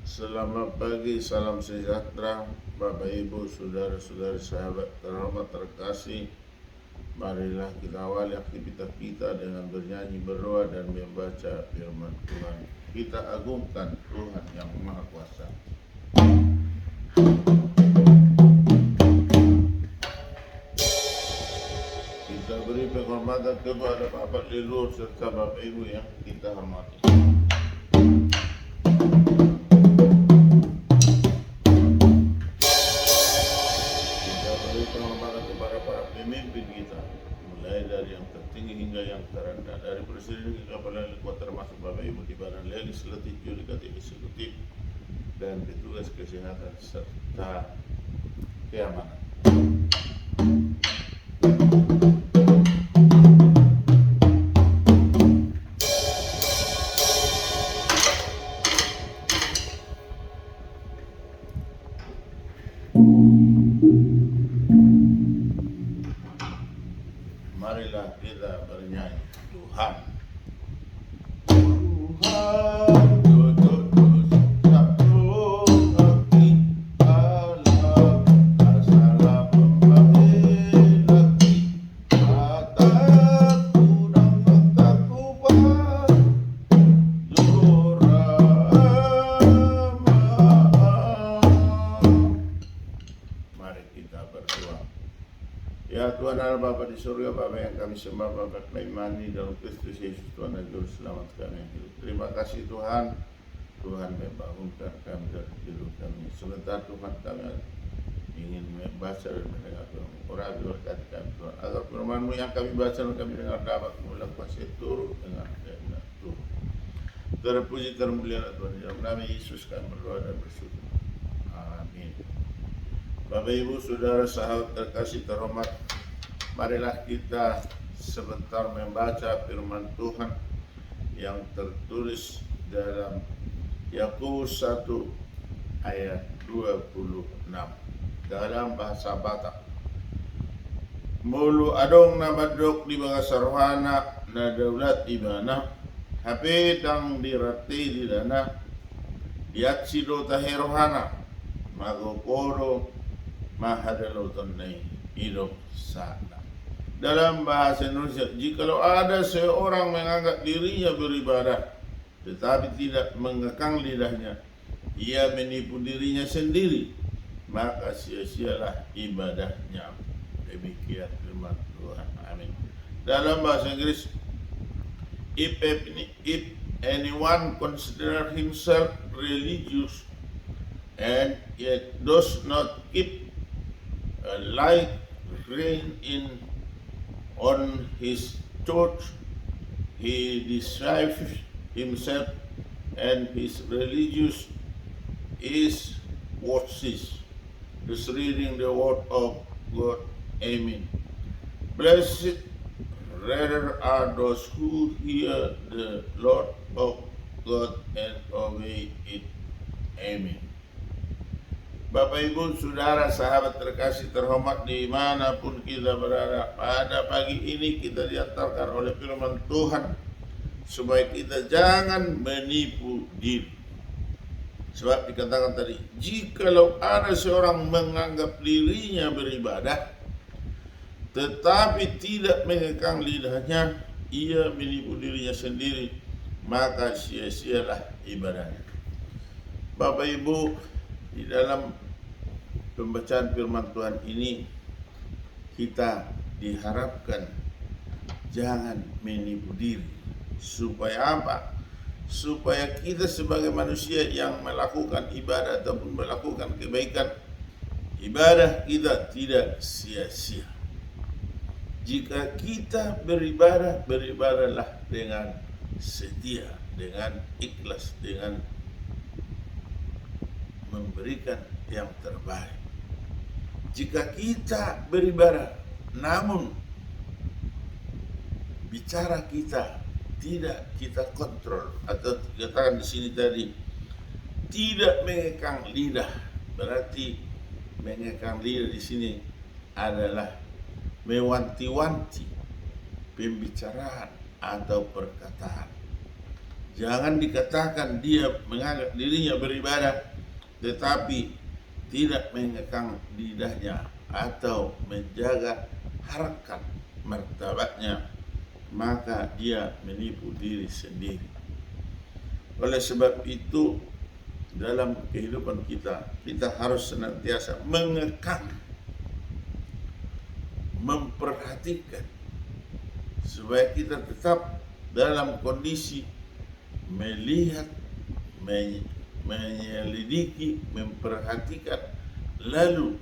Selamat pagi, salam sejahtera, Bapak Ibu, saudara-saudari, sahabat terhormat terkasih. Marilah kita awali aktivitas kita dengan bernyanyi, berdoa, dan membaca firman Tuhan. Kita agungkan Tuhan yang Maha Kuasa. Kita beri penghormatan kepada Bapak leluhur serta Bapak Ibu yang kita hormati. Pemimpin kita, mulai dari yang tertinggi hingga yang terendah, dari presiden hingga kepala negara, termasuk Bapak Ibu di badan legislatif, yudikatif, eksekutif, dan petugas kesehatan serta keamanan. Marilah kita bernyanyi, Tuhan. Tuhan, ya Tuhan Allah Bapa di surga, Bapa yang kami sembah, Bapa kami imani dalam Kristus Yesus Tuhan dan Juru Selamat kami yang hidup. Terima kasih Tuhan, Tuhan membangunkan kami dari tidur kami. Sebentar Tuhan kami ingin membaca dan mendengar Tuhan. Urapi berkati kami Tuhan, agar firman-Mu yang kami baca dan kami dengar dapat mengulang kuasa turun dengan kehendak Tuhan. Terpuji termulia Tuhan, di dalam nama Yesus kami berdoa dan bersyukur. Amin. Bapak Ibu, saudara, sahabat terkasih terhormat, marilah kita sebentar membaca firman Tuhan yang tertulis dalam Yakobus 1 ayat 26 dalam bahasa Batak. Mulu adong na madok di bahasa rohana na daulat ibana hape tang dirati di dana diat sido tahe rohana magoporo mahadalotonai hidup sana. Dalam bahasa Indonesia, jikalau ada seorang menganggap dirinya beribadah tetapi tidak mengekang lidahnya, ia menipu dirinya sendiri, maka sia-sialah ibadahnya. Demikian firman Tuhan. Amin. Dalam bahasa Inggris, if anyone consider himself religious and yet does not keep a light rein on his thoughts, he deceives himself, and his religious is worthless. Just reading the word of God. Amen. Blessed rather are those who hear the Lord of God and obey it. Amen. Bapak Ibu, saudara, sahabat terkasih terhormat dimanapun kita berada, pada pagi ini kita diantarkan oleh firman Tuhan supaya kita jangan menipu diri. Sebab dikatakan tadi, jikalau ada seorang menganggap dirinya beribadah tetapi tidak mengekang lidahnya, ia menipu dirinya sendiri, maka sia-sialah ibadahnya. Bapak Ibu, di dalam pembacaan firman Tuhan ini kita diharapkan jangan menipu diri. Supaya apa? Supaya kita sebagai manusia yang melakukan ibadah ataupun melakukan kebaikan, ibadah kita tidak sia-sia. Jika kita beribadah, beribadahlah dengan setia, dengan ikhlas, dengan memberikan yang terbaik. Jika kita beribadah namun bicara kita tidak kita kontrol, atau dikatakan di sini tadi tidak mengekang lidah, berarti mengekang lidah di sini adalah mewanti-wanti pembicaraan atau perkataan. Jangan dikatakan dia menganggap dirinya beribadah tetapi tidak mengekang lidahnya atau menjaga harkat martabatnya, maka dia menipu diri sendiri. Oleh sebab itu, dalam kehidupan kita harus senantiasa mengekang, memperhatikan supaya kita tetap dalam kondisi melihat, menyelidiki, memperhatikan, lalu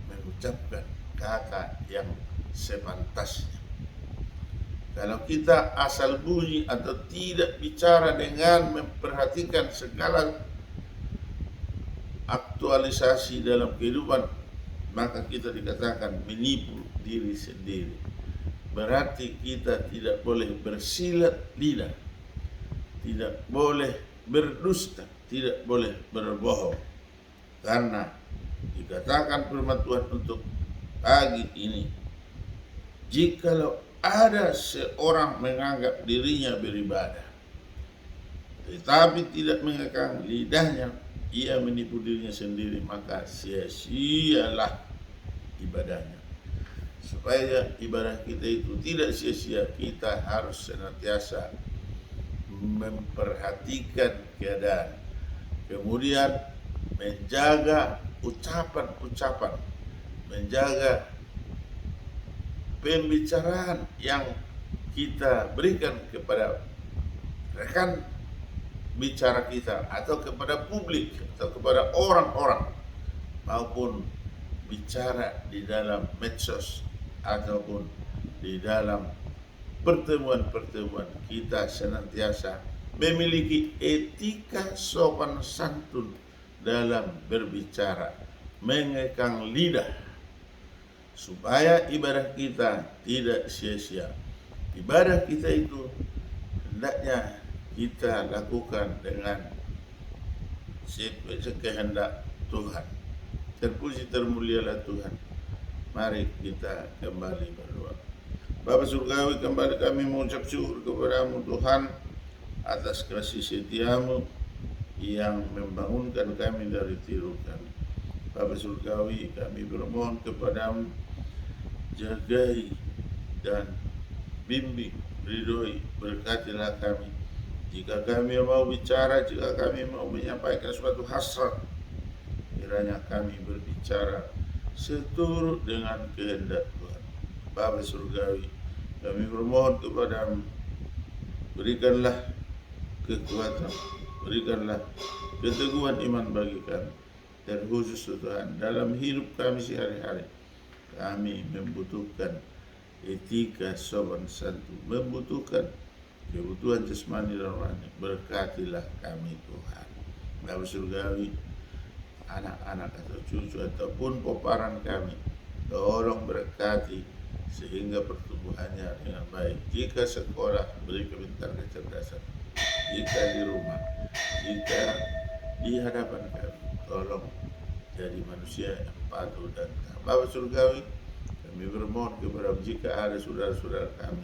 mengucapkan kata yang sepantasnya. Kalau kita asal bunyi atau tidak bicara dengan memperhatikan segala aktualisasi dalam kehidupan, maka kita dikatakan menipu diri sendiri. Berarti kita tidak boleh bersilat lidah, tidak boleh berdusta, tidak boleh berbohong. Karena dikatakan firman Tuhan untuk pagi ini, jikalau ada seorang menganggap dirinya beribadah tetapi tidak mengekang lidahnya, ia menipu dirinya sendiri, maka sia-sialah ibadahnya. Supaya ibadah kita itu tidak sia-sia, kita harus senantiasa memperhatikan keadaan, kemudian menjaga ucapan-ucapan, menjaga pembicaraan yang kita berikan kepada rekan bicara kita atau kepada publik atau kepada orang-orang, maupun bicara di dalam medsos ataupun di dalam pertemuan-pertemuan. Kita senantiasa memiliki etika sopan santun dalam berbicara, mengekang lidah supaya ibadah kita tidak sia-sia. Ibadah kita itu hendaknya kita lakukan dengan sekehendak Tuhan. Terpuji termulialah Tuhan. Mari kita kembali berdoa. Bapa Surgawi, kembali kami mengucap syukur kepada-Mu Tuhan atas kasih setia-Mu yang membangunkan kami dari tidur kami. Bapa Surgawi, kami bermohon kepada-Mu, jagai dan bimbing, ridhoi, berkatilah kami. Jika kami mau bicara, jika kami mau menyampaikan suatu hasrat, kiranya kami berbicara seturut dengan kehendak Tuhan. Bapa Surgawi, kami bermohon kepada-Mu, berikanlah kekuatan, berikanlah keteguhan iman bagi kami, dan khusus Tuhan dalam hidup kami sehari-hari. Kami membutuhkan etika sopan santun, membutuhkan kebutuhan jasmani dan rohani. Berkatilah kami Tuhan. Bapa Surgawi, anak-anak atau cucu ataupun peparan kami, tolong berkati sehingga pertumbuhannya dengan baik. Jika sekolah, beri kebintar kecerdasan. Jika di rumah, jika di hadapan kami, tolong jadi manusia yang patuh dan taat. Bapa Surgawi, kami bermohon kepada jika ada saudara-saudara kami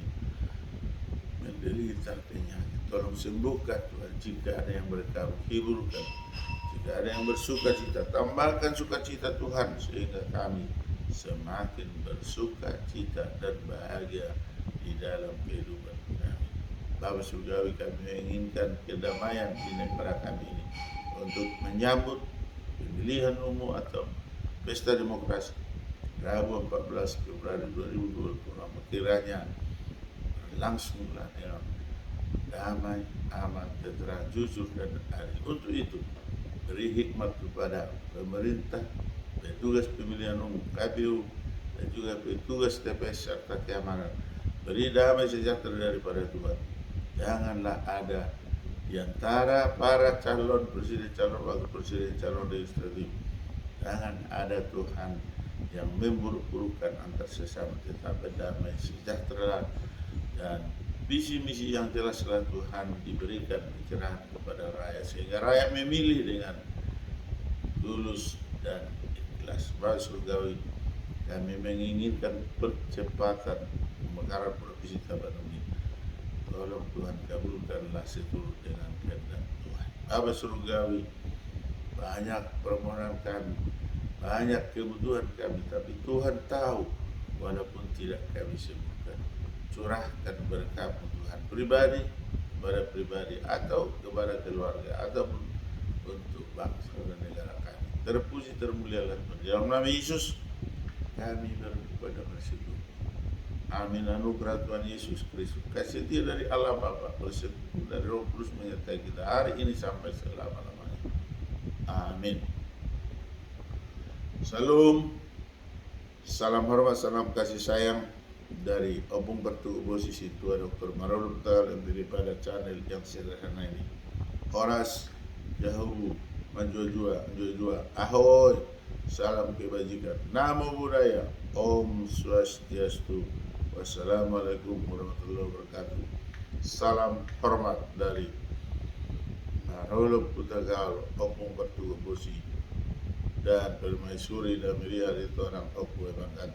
menderita penyakit, tolong sembuhkan Tuhan. Jika ada yang berkabut, hiburkan. Jika ada yang bersuka cita, tambahkan sukacita Tuhan, sehingga kami semakin bersuka cita dan bahagia di dalam kehidupan kami. Bapa Surgawi, kami menginginkan kedamaian di negara kami ini untuk menyambut pemilihan umum atau pesta demokrasi Rabu 14 Februari 2020. Kiranya berlangsunglah dengan damai, aman, tentram, jujur dan adil. Untuk itu, beri hikmat kepada pemerintah, petugas pemilihan umum KPU, dan juga petugas TPS serta keamanan. Beri damai sejahtera daripada Tuhan. Janganlah ada di antara para calon presiden, calon wakil presiden, calon legislatif, jangan ada Tuhan yang memburuk-burukkan antar sesama, tetapi damai sejahtera dan visi-misi yang jelaslah Tuhan diberikan pencerahan kepada rakyat, sehingga rakyat memilih dengan tulus dan ikhlas. Bapa Surgawi, kami menginginkan percepatan pemekaran provinsi Tapanuli. Tolong Tuhan kabulkanlah seturut dengan kehendak Tuhan. Bapa surgawi, banyak permohonan kami, banyak kebutuhan kami, tapi Tuhan tahu walaupun tidak kami sebutkan. Curahkan berkat Tuhan pribadi kepada pribadi atau kepada keluarga ataupun untuk bangsa dan negara kami. Terpuji termulialah Tuhan. Dalam nama Yesus kami berdoa dan bersyukur. Amin. Anugerah Tuhan Yesus Kristus, kasih setia dari Allah Bapa, bersekutu dari Roh Kudus menyertai kita hari ini sampai selama-lamanya. Amin. Salam, salam hormat, salam kasih sayang dari Opung Pertu Oposisi Tua Dr. Maruluk yang daripada channel yang sederhana ini. Horas jauh menjua, ahoy, salam kebajikan, namo buddhaya, om swastiastu, wassalamualaikum warahmatullahi wabarakatuh. Salam hormat dari Maruluk Putagalo, Opung Pertu Oposisi dan Permaisuri dan Miriam itu orang Opu Ebangkat.